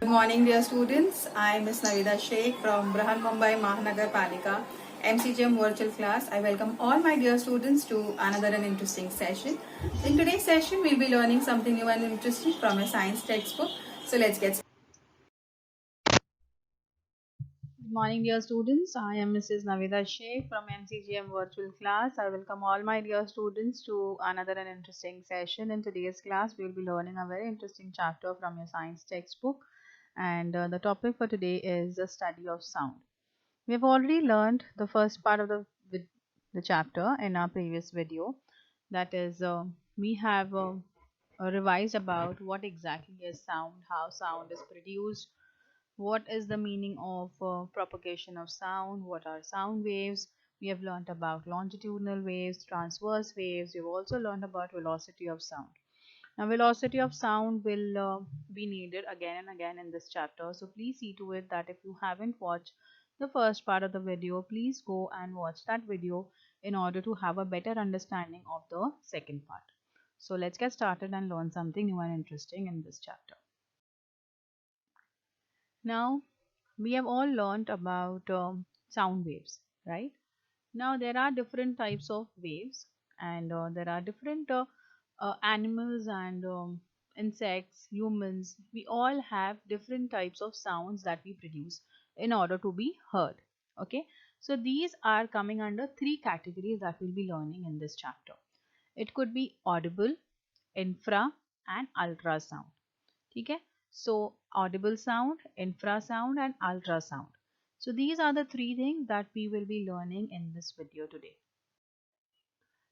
morning, dear students. I am Ms. Navida Sheikh from Brahan Mumbai Mahanagar Palika MCGM virtual class. I welcome all my dear students to another and interesting session. In today's session, we'll be learning something new and interesting from a science textbook. So let's get started. Good morning, dear students. I am Mrs. Navida Sheikh from MCGM virtual class. I welcome all my dear students to another and interesting session. In today's class, we will be learning a very interesting chapter from your science textbook. And the topic for today is the study of sound. We have already learned the first part of the chapter in our previous video. That is, we have revised about what exactly is sound, how sound is produced, what is the meaning of propagation of sound, what are sound waves. We have learned about longitudinal waves, transverse waves. We've also learned about velocity of sound. Now, velocity of sound will be needed again and again in this chapter. So please see to it that if you haven't watched the first part of the video, please go and watch that video in order to have a better understanding of the second part. So let's get started and learn something new and interesting in this chapter. Now, we have all learned about sound waves, right? Now, there are different types of waves, and there are different animals and insects, humans. We all have different types of sounds that we produce in order to be heard. Okay, so these are coming under three categories that we'll be learning in this chapter. It could be audible, infra, and ultrasound. ठीक है, so audible sound, infrasound and ultrasound. So these are the three things that we will be learning in this video today.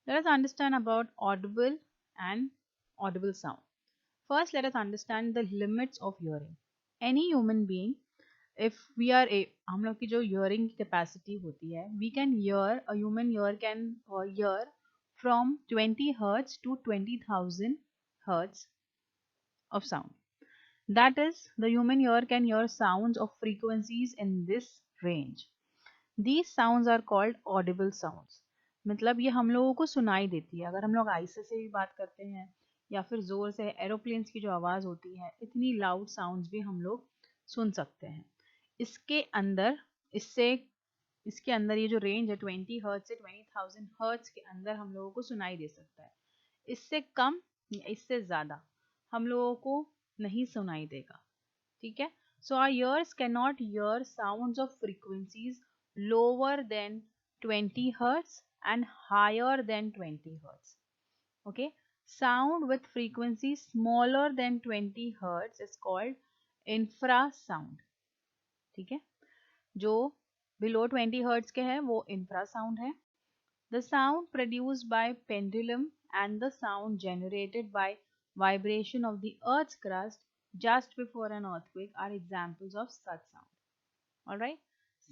Let us understand about audible and audible sound. First, let us understand the limits of hearing. Any human being, if we are a हम लोग की जो hearing capacity होती है, we can hear, a human ear can hear from 20 hertz to 20,000 hertz of sound. That is, the human ear can hear sounds of frequencies in this range. These sounds are called audible sounds. मतलब ये हम लोगों को सुनाई देती है. अगर हम लोग आहिस्ते से भी बात करते हैं या फिर ज़ोर से एरोप्लेन्स की जो आवाज़ होती है, इतनी लाउड साउंड्स भी हम लोग सुन सकते हैं. इसके अंदर इससे इसके अंदर ये जो रेंज है 20 हर्ट्ज से 20,000 हर्ट्ज के अंदर हम लोगों को सुनाई दे सकता है. इससे कम या इससे ज़्यादा हम लोगों को नहीं सुनाई देगा. ठीक है, so our ears can not hear sounds of frequencies lower than 20 hertz and higher than 20 hertz. Okay, sound with frequency smaller than 20 hertz is called infrasound. ठीक है, जो below 20 hertz के है वो infrasound है. The sound produced by pendulum and the sound generated by vibration of the earth's crust just before an earthquake are examples of such sound. Alright,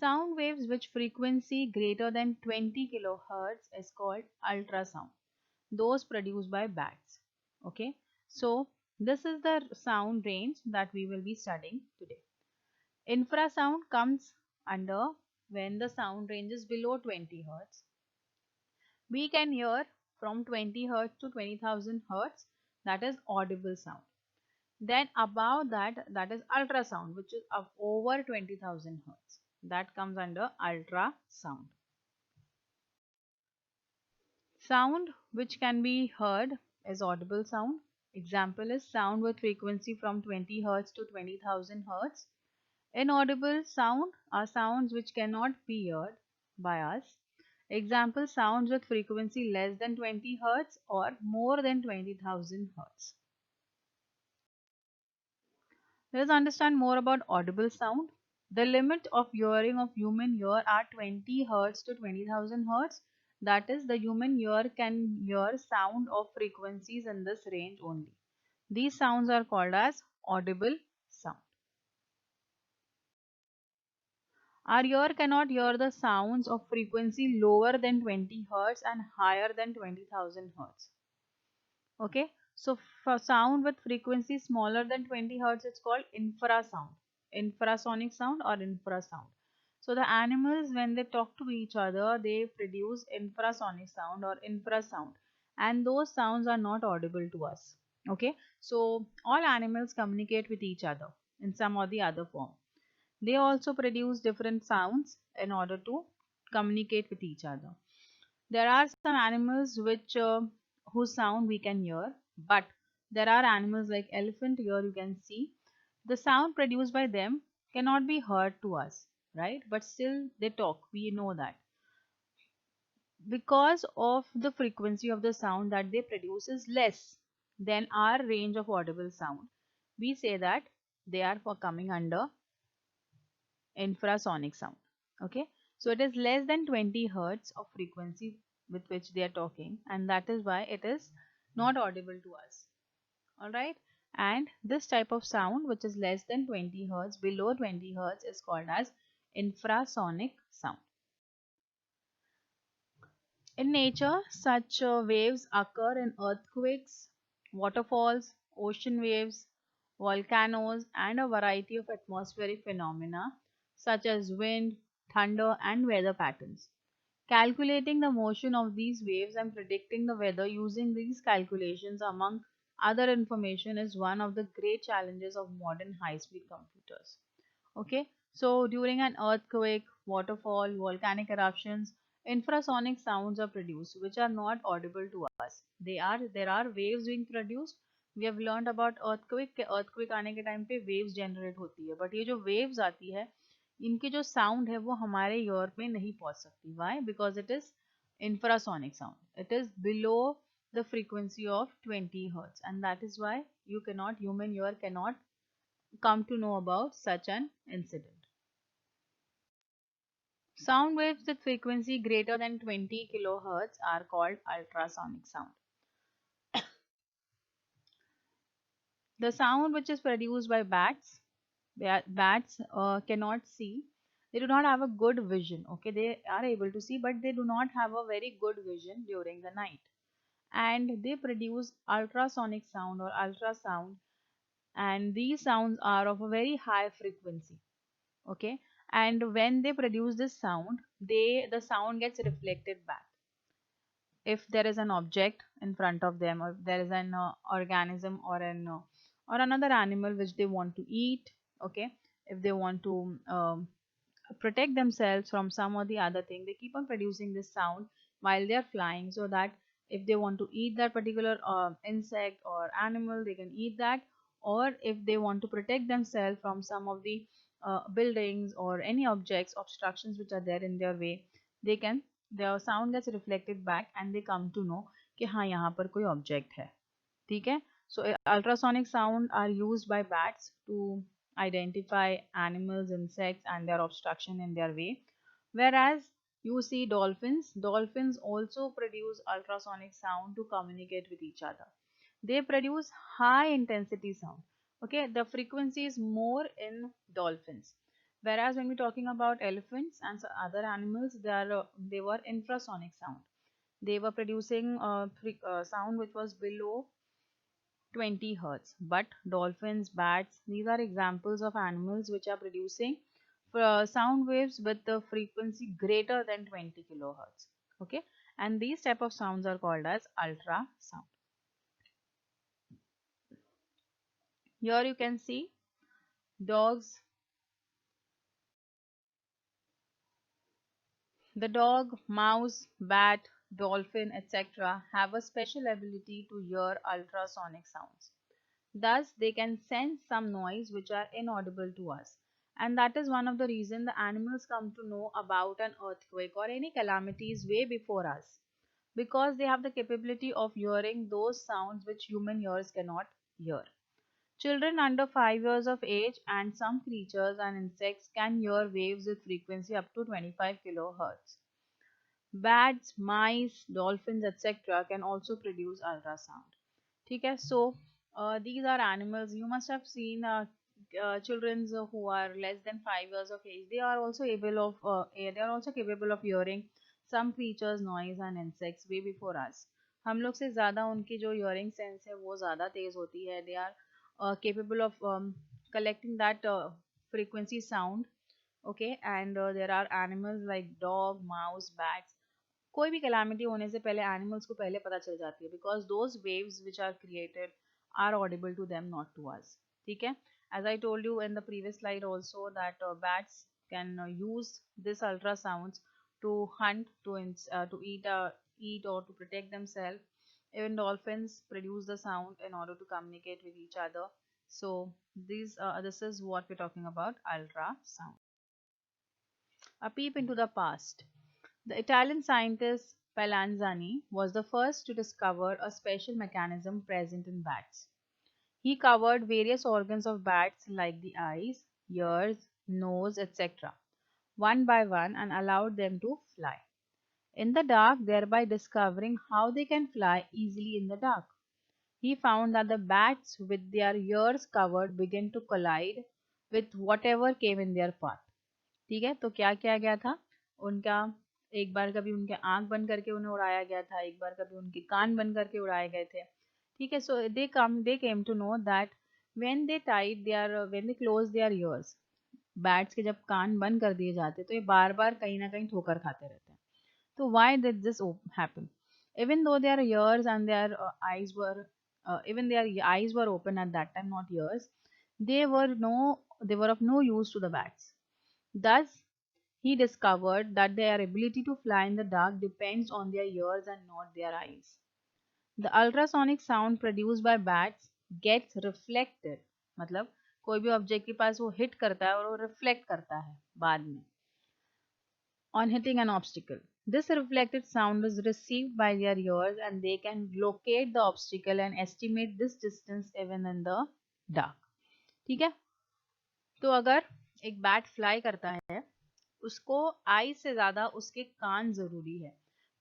sound waves which frequency greater than 20 kilohertz is called ultrasound. Those produced by bats. Okay, so this is the sound range that we will be studying today. Infrasound comes under when the sound range is below 20 hertz. We can hear from 20 hertz to 20,000 hertz, that is audible sound. Then above that, that is ultrasound, which is of over 20,000 hertz. That comes under ultrasound. Sound which can be heard is audible sound. Example is sound with frequency from 20 hertz to 20,000 hertz. Inaudible sound are sounds which cannot be heard by us. Example, sounds with frequency less than 20 hertz or more than 20,000 hertz. Let us understand more about audible sound. The limit of hearing of human ear are 20 hertz to 20,000 hertz. That is, the human ear can hear sound of frequencies in this range only. These sounds are called as audible sound. Our ear cannot hear the sounds of frequency lower than 20 hertz and higher than 20,000 hertz. Okay, so for sound with frequency smaller than 20 hertz, it's called infrasound, infrasonic sound or infrasound. So the animals, when they talk to each other, they produce infrasonic sound or infrasound, and those sounds are not audible to us. Okay, so all animals communicate with each other. in some or the other form. They also produce different sounds in order to communicate with each other. There are some animals which whose sound we can hear, but there are animals like elephant. Here you can see the sound produced by them cannot be heard to us, right? But still they talk. We know that because of the frequency of the sound that they produce is less than our range of audible sound. We say that they are for coming under infrasonic sound. Okay, so it is less than 20 hertz of frequency with which they are talking, and that is why it is not audible to us. All right, and this type of sound which is less than 20 hertz, below 20 hertz, is called as infrasonic sound. In nature, such waves occur in earthquakes, waterfalls, ocean waves, volcanoes, and a variety of atmospheric phenomena such as wind, thunder, and weather patterns. Calculating the motion of these waves and predicting the weather using these calculations, among other information, is one of the great challenges of modern high speed computers. Okay, so during an earthquake, waterfall, volcanic eruptions, infrasonic sounds are produced which are not audible to us. There are waves being produced. We have learned about earthquake के earthquake आने के time पे waves generate होती है, but ये जो waves आती है इनकी जो sound है वो हमारे ear में नहीं पहुंच सकती. Why? Because it is infrasonic sound. It is below the frequency of 20 hertz, and that is why human ear cannot come to know about such an incident. Sound waves with frequency greater than 20 kilohertz are called ultrasonic sound. The sound which is produced by bats, bats cannot see. They do not have a good vision. Okay, they are able to see, but they do not have a very good vision during the night. And they produce ultrasonic sound or ultrasound, and these sounds are of a very high frequency. Okay, and when they produce this sound, the sound gets reflected back. If there is an object in front of them, or if there is an organism or another animal which they want to eat, okay, if they want to protect themselves from some or the other thing, they keep on producing this sound while they are flying, so that if they want to eat that particular insect or animal, they can eat that. Or if they want to protect themselves from some of the buildings or any objects, obstructions which are there in their way, they can, the sound gets reflected back and they come to know कि हाँ यहाँ पर कोई object है. ठीक है, so ultrasonic sound are used by bats to identify animals, insects, and their obstruction in their way. Whereas you see dolphins also produce ultrasonic sound to communicate with each other. They produce high intensity sound. Okay, the frequency is more in dolphins. Whereas when we're talking about elephants and other animals, they were infrasonic sound. They were producing sound which was below 20 hertz. But dolphins, bats, these are examples of animals which are producing sound waves with the frequency greater than 20 kilohertz. Okay, and these type of sounds are called as ultrasound. Here you can see dogs. The dog, mouse, bat, dolphin, etc. have a special ability to hear ultrasonic sounds. Thus, they can sense some noise which are inaudible to us. And that is one of the reasons the animals come to know about an earthquake or any calamities way before us. Because they have the capability of hearing those sounds which human ears cannot hear. Children under 5 years of age and some creatures and insects can hear waves with frequency up to 25 kilohertz. Bats, mice, dolphins, etc. can also produce ultrasound. ठीक है, so these are animals. You must have seen children who are less than 5 years of age. They are also capable of hearing some creatures, noise and insects way before us. हम लोग से ज़्यादा उनकी जो hearing sense है वो ज़्यादा तेज होती है. They are capable of collecting that frequency sound. Okay, and there are animals like dog, mouse, bats. कोई भी calamity होने से पहले animals को पहले पता चल जाती है, because those waves which are created are audible to them, not to us. ठीक है, As I told you in the previous slide also that bats can use this ultrasounds to hunt, to eat or to protect themselves. Even dolphins produce the sound in order to communicate with each other. So this is what we're talking about, ultrasound. A peep into the past. The Italian scientist Spallanzani was the first to discover a special mechanism present in bats. He covered various organs of bats like the eyes, ears, nose, etc., one by one and allowed them to fly in the dark, thereby discovering how they can fly easily in the dark. He found that the bats with their ears covered began to collide with whatever came in their path. ठीक है, तो क्या किया गया था उनका, एक बार कभी उनके आंख बंद करके उन्हें उड़ाया गया था, एक बार कभी उनके कान बंद करके उड़ाए गए थे. ठीक है, so they came to know that when they close their ears, bats के जब कान बंद कर दिए जाते तो ये बार बार कहीं ना कहीं ठोकर खाते रहते हैं. तो why did this happen? Even though their ears and their eyes were open at that time, not ears, they were of no use to the bats. Thus, he discovered that their ability to fly in the dark depends on their ears and not their eyes. The ultrasonic sound produced by bats gets reflected, मतलब कोई भी object के पास वो hit करता है और वो reflect करता है बाद में on hitting an obstacle. This reflected sound is received by their ears and they can locate the obstacle and estimate this distance even in the dark. ठीक है, तो अगर एक बैट फ्लाई करता है उसको आई से ज़्यादा उसके कान ज़रूरी है,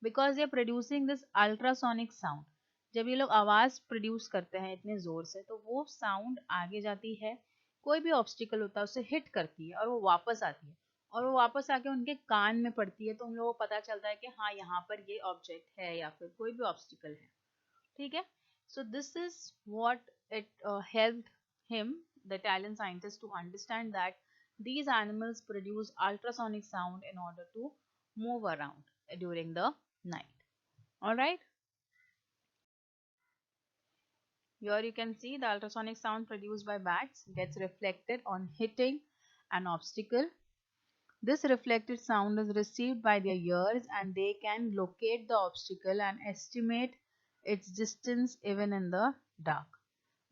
बिकॉज ये प्रोड्यूसिंग दिस अल्ट्रासोनिक साउंड. जब ये लोग आवाज़ प्रोड्यूस करते हैं इतने ज़ोर से तो वो साउंड आगे जाती है, कोई भी ऑब्स्टिकल होता है उसे हिट करती है और वो वापस आती है और वो वापस आके उनके कान में पड़ती है, तो उन लोगों को पता चलता है कि हाँ यहाँ पर ये ऑब्जेक्ट है या फिर कोई भी ऑब्स्टिकल है. ठीक है, so this is what it helped him, the Italian scientist, to understand that these animals produce ultrasonic sound in order to move around during the night. All right. Here you can see the ultrasonic sound produced by bats gets reflected on hitting an obstacle. This reflected sound is received by their ears and they can locate the obstacle and estimate its distance even in the dark.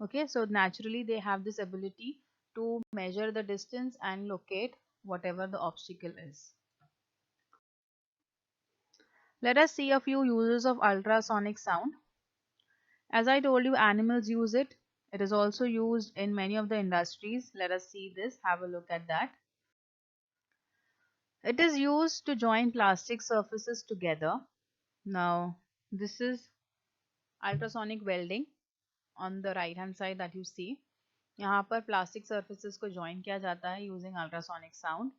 Okay, so naturally they have this ability to measure the distance and locate whatever the obstacle is. Let us see a few uses of ultrasonic sound. As I told you, animals use it. It is also used in many of the industries. Let us see this, have a look at that. It is used to join plastic surfaces together. Now, this is ultrasonic welding on the right hand side that you see. यहाँ पर plastic surfaces को join किया जाता है using ultrasonic sound.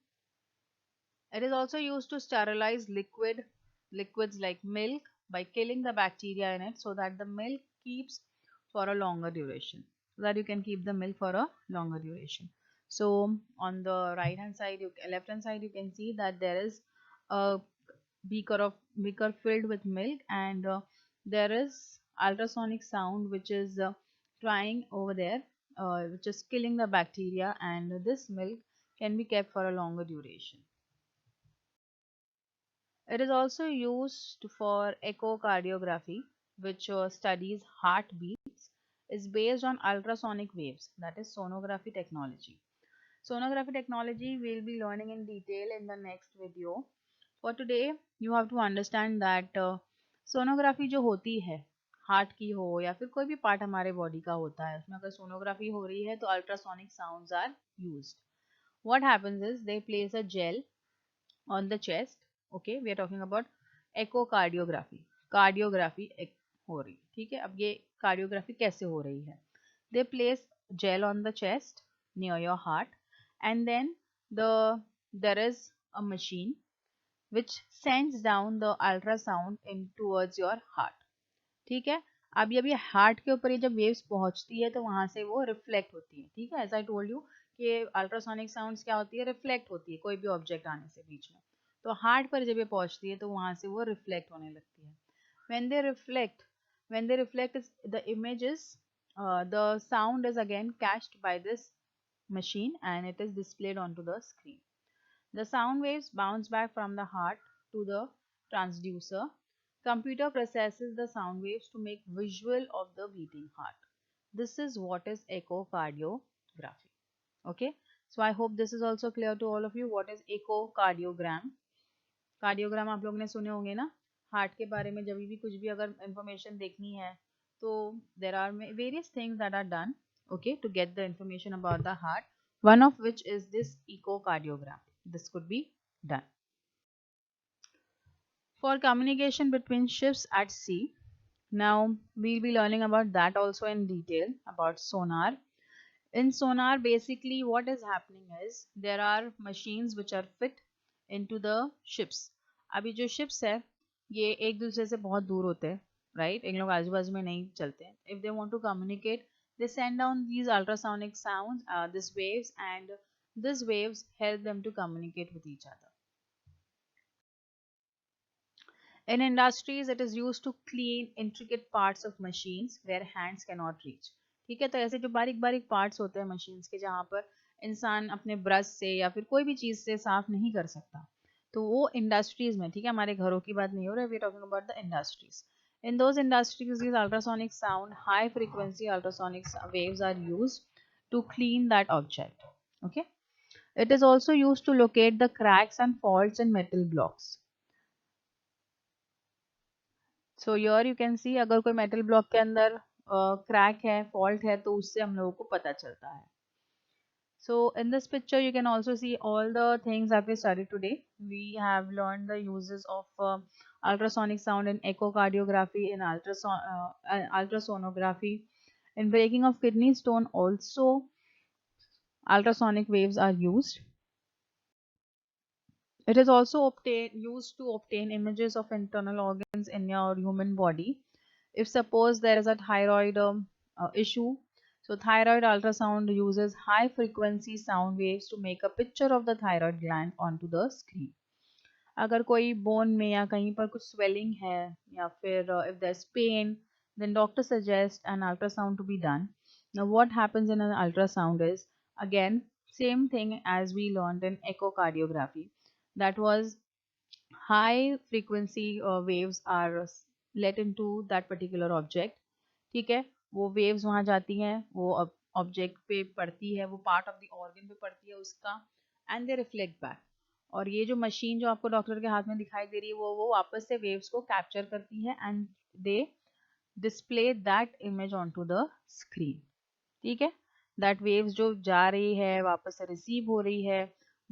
It is also used to sterilize liquids like milk by killing the bacteria in it so that the milk keeps for a longer duration. So that you can keep the milk for a longer duration. So on the left hand side, you can see that there is a beaker filled with milk, and there is ultrasonic sound which is trying over there, which is killing the bacteria, and this milk can be kept for a longer duration. It is also used for echocardiography, which studies heartbeats, is based on ultrasonic waves, that is sonography technology. Sonography technology we'll be learning in detail in the next video. For today, you have to understand that sonography जो होती है heart की हो या फिर कोई भी part हमारे बॉडी का होता है, उसमें अगर सोनोग्राफी हो रही है तो ultrasonic sounds are used. What happens is they place a gel on the chest. Okay, we are talking about echocardiography. Cardiography हो रही, ठीक है. अब ये कार्डियोग्राफी कैसे हो रही है? They place gel on the chest near your heart, and then there is a machine which sends down the ultrasound in towards your heart. ठीक है, अब ये हार्ट के ऊपर ये जब वेव्स पहुंचती है तो वहां से वो रिफ्लेक्ट होती है. ठीक है, एज आई टोल्ड यू कि अल्ट्रासोनिक साउंड्स क्या होती है, रिफ्लेक्ट होती है कोई भी ऑब्जेक्ट आने से बीच में. तो हार्ट पर जब ये पहुंचती है तो वहां से वो रिफ्लेक्ट होने लगती है. when they reflect when they reflect the images, the sound is again catched by this machine and it is displayed onto the screen. The sound waves bounce back from the heart to the transducer. Computer processes the sound waves to make visual of the beating heart. This is what is echocardiography. Okay, so I hope this is also clear to all of you. What is echocardiogram? Cardiogram आप लोग ने सुने होंगे ना, heart के बारे में जब भी कुछ भी अगर इंफॉर्मेशन देखनी है तो there are various things that are done okay to get the information about the heart, one of which is this echocardiogram. This could be done for communication between ships at sea. Now we'll be learning about that also in detail, about sonar. In sonar, basically what is happening is there are machines which are fit into the ships. अभी जो ships है ये एक दूसरे से बहुत दूर होते हैं, right? इन लोग आजू बाजू में नहीं चलते हैं. If they want to communicate, they send down these ultrasonic sounds, these waves, and these waves help them to communicate with each other. In industries, it is used to clean intricate parts of machines where hands cannot reach. ठीक है, तो ऐसे जो बारीक बारीक parts होते हैं machines के जहाँ पर इंसान अपने ब्रश से या फिर कोई भी चीज़ से साफ नहीं कर सकता, तो वो इंडस्ट्रीज में, ठीक है, हमारे घरों की बात नहीं हो रही, we are talking about the industries. In those industries, these ultrasonic sound, high frequency ultrasonic waves are used to clean that object. Okay. It is also used to locate the cracks and faults in metal blocks. So your you can see अगर कोई metal block के अंदर crack है, fault है, तो उससे हम लोगों को पता चलता है. So in this picture you can also see all the things that we studied today. We have learned the uses of ultrasonic sound in echocardiography, in ultrasonography. In breaking of kidney stone also ultrasonic waves are used. It is also used to obtain images of internal organs in your human body. If suppose there is a thyroid issue, so thyroid ultrasound uses high frequency sound waves to make a picture of the thyroid gland onto the screen. अगर कोई bone में या कहीं पर कुछ swelling है या फिर if there's pain, then doctor suggests an ultrasound to be done. Now what happens in an ultrasound is again same thing as we learned in echocardiography. That was high frequency waves are let into that particular object. ठीक है, वो waves वहाँ जाती हैं, वो object पे पड़ती है, वो part of the organ पे पड़ती है उसका, and they reflect back. और ये जो मशीन जो आपको डॉक्टर के हाथ में दिखाई दे रही है वो वापस से वेव्स को कैप्चर करती है and they display that image onto the screen. ठीक है, that waves जो जा रही है वापस से रिसीव हो रही है,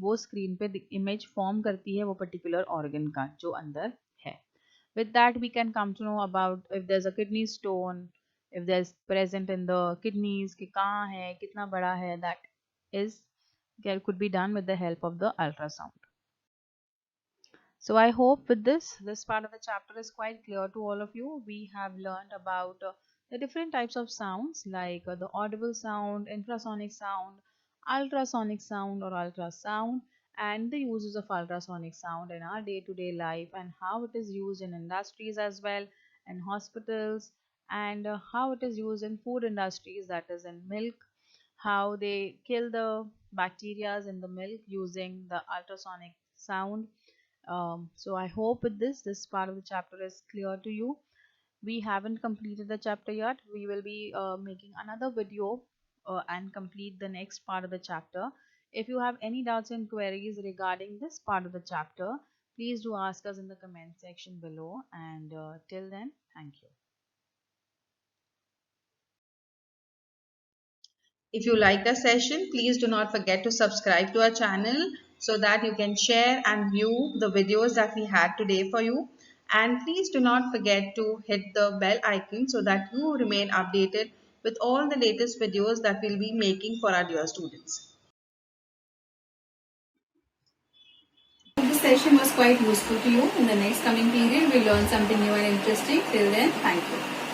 वो स्क्रीन पे इमेज फॉर्म करती है वो पर्टिकुलर ऑर्गन का जो अंदर है. With that we can come to know about if there's a kidney stone, if there's present in the kidneys कि कहाँ है, कितना बड़ा है, that is could be done with the help of the ultrasound. So I hope with this part of the chapter is quite clear to all of you. We have learned about the different types of sounds like the audible sound, infrasonic sound, ultrasonic sound or ultrasound, and the uses of ultrasonic sound in our day-to-day life and how it is used in industries as well, in hospitals, and how it is used in food industries, that is in milk, how they kill the bacteria in the milk using the ultrasonic sound. So I hope with this part of the chapter is clear to you. We haven't completed the chapter yet. We will be making another video and complete the next part of the chapter. If you have any doubts and queries regarding this part of the chapter, please do ask us in the comment section below. And till then, thank you. If you like our session, please do not forget to subscribe to our channel so that you can share and view the videos that we had today for you. And please do not forget to hit the bell icon so that you remain updated with all the latest videos that we'll be making for our dear students. This session was quite useful to you. In the next coming period, we'll learn something new and interesting. Till then, thank you.